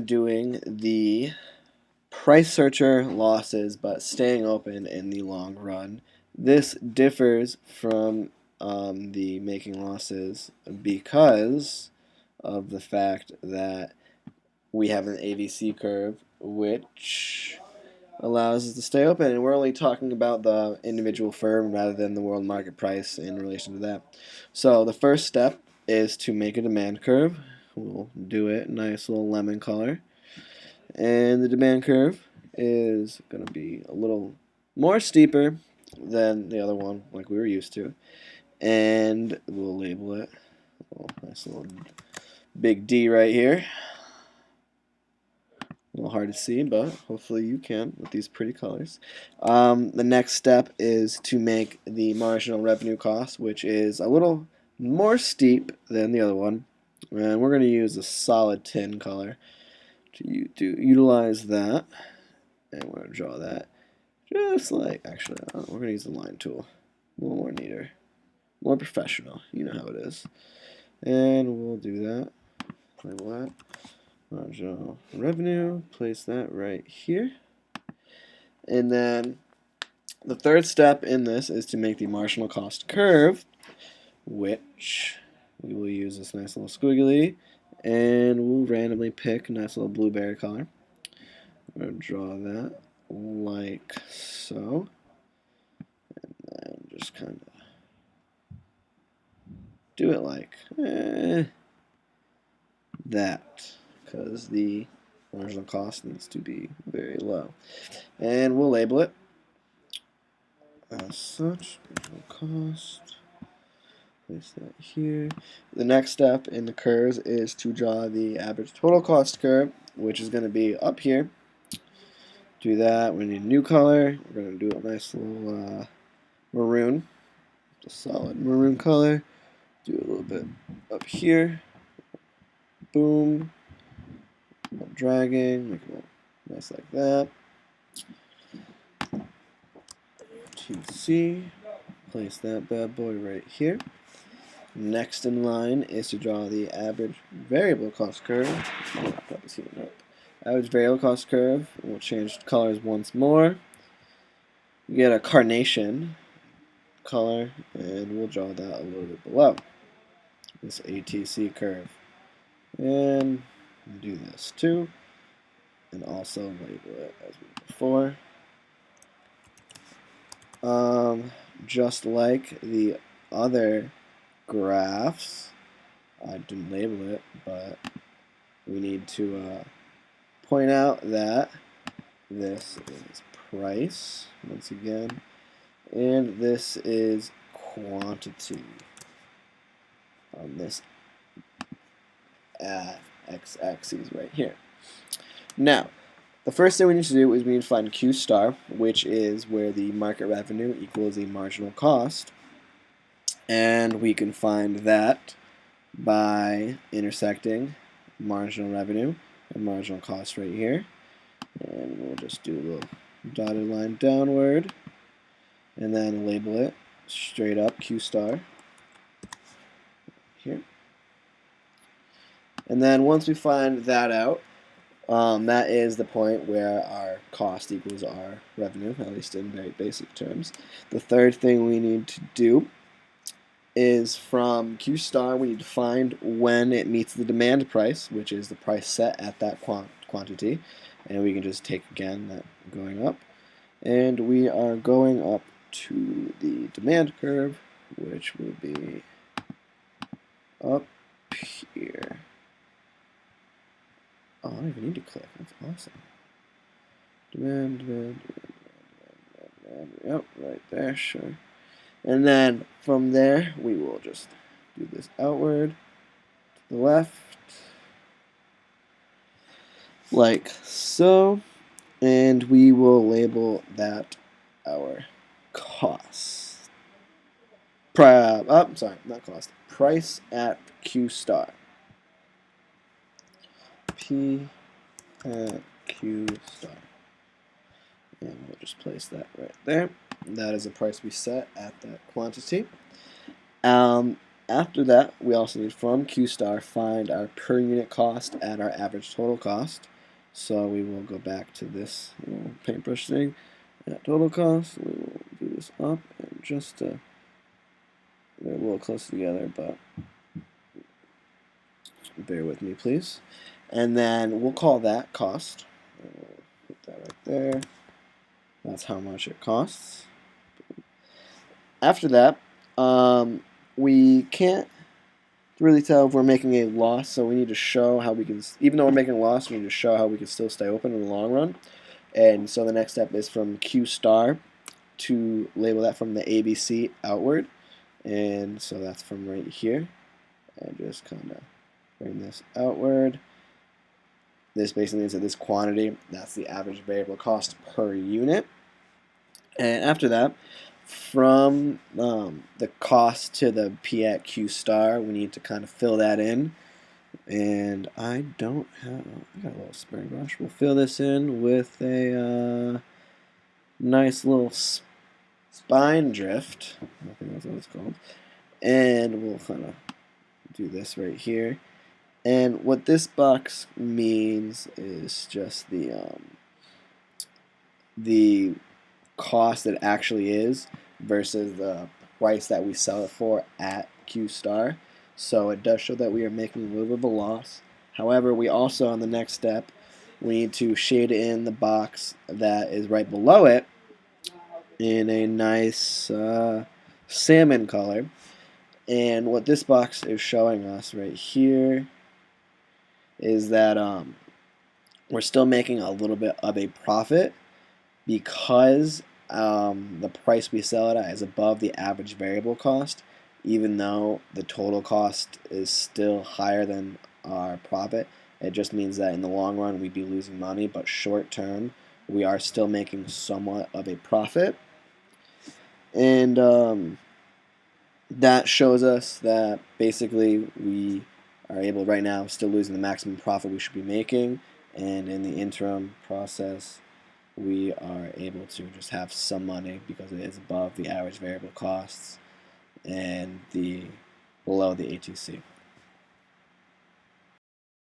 doing the price searcher losses but staying open in the long run. This differs from the making losses because of the fact that we have an AVC curve which allows us to stay open, and we're only talking about the individual firm rather than the world market price in relation to that. So the first step is to make a demand curve. We'll do it nice little lemon color, and the demand curve is going to be a little more steeper than the other one like we were used to, and we'll label it nice little big D right here. A little hard to see, but hopefully you can with these pretty colors. The next step is to make the marginal revenue cost, which is a little more steep than the other one. And we're going to use a solid tin color to utilize that. And we're going to draw that just like, actually, we're going to use the line tool. A little more neater. More professional. You know how it is. And we'll do that. Label that. Marginal revenue, place that right here. And then the third step in this is to make the marginal cost curve, which we will use this nice little squiggly, and we'll randomly pick a nice little blueberry color. We're going to draw that like so, and then just kind of do it like that, because the marginal cost needs to be very low. And we'll label it as such. Marginal cost. Place that here. The next step in the curves is to draw the average total cost curve, which is going to be up here. Do that. We need a new color. We're going to do a nice little maroon. Just solid maroon color. Do a little bit up here. Boom. Dragging, make it nice like that. TC, place that bad boy right here. Next in line is to draw the average variable cost curve. Average variable cost curve. We'll change colors once more. We get a carnation color, and we'll draw that a little bit below this ATC curve. And do this too, and also label it as we did before. Just like the other graphs, I didn't label it, but we need to point out that this is price once again, and this is quantity on this x-axis right here. Now, the first thing we need to do is we need to find Q star, which is where the market revenue equals the marginal cost, and we can find that by intersecting marginal revenue and marginal cost right here, and we'll just do a little dotted line downward, and then label it straight up Q star here. And then once we find that out, that is the point where our cost equals our revenue, at least in very basic terms. The third thing we need to do is from Q star, we need to find when it meets the demand price, which is the price set at that quantity. And we can just take again that going up. And we are going up to the demand curve, which will be up here. Oh, I don't even need to click. That's awesome. Demand. Yep, right there, sure. And then from there, we will just do this outward to the left, like so. And we will label that our cost. Sorry, not cost. Price at Q star. P at Q star. And we'll just place that right there. That is the price we set at that quantity. After that, we also need from QStar find our per unit cost at our average total cost. So we will go back to this little paintbrush thing. At total cost, we will do this up and just they're a little close together, but bear with me, please. And then we'll call that cost. Put that right there. That's how much it costs. After that, we can't really tell if we're making a loss, so we need to show how we can, even though we're making a loss, we need to show how we can still stay open in the long run. And so the next step is from Q star to label that from the ABC outward. And so that's from right here. And just kind of bring this outward. This basically means that this quantity, that's the average variable cost per unit. And after that, from the cost to the P at Q star, we need to kind of fill that in. And I don't have, I got a little spray brush. We'll fill this in with a nice little spine drift. I think that's what it's called. And we'll kind of do this right here. And what this box means is just the cost it actually is versus the price that we sell it for at Q star. So it does show that we are making a little bit of a loss. However, we also, on the next step, we need to shade in the box that is right below it in a nice salmon color. And what this box is showing us right here is that we're still making a little bit of a profit because the price we sell it at is above the average variable cost, even though the total cost is still higher than our profit. It just means that in the long run we'd be losing money, but short term we are still making somewhat of a profit. And that shows us that basically we are able right now still losing the maximum profit we should be making, and in the interim process we are able to just have some money because it is above the average variable costs and below the ATC.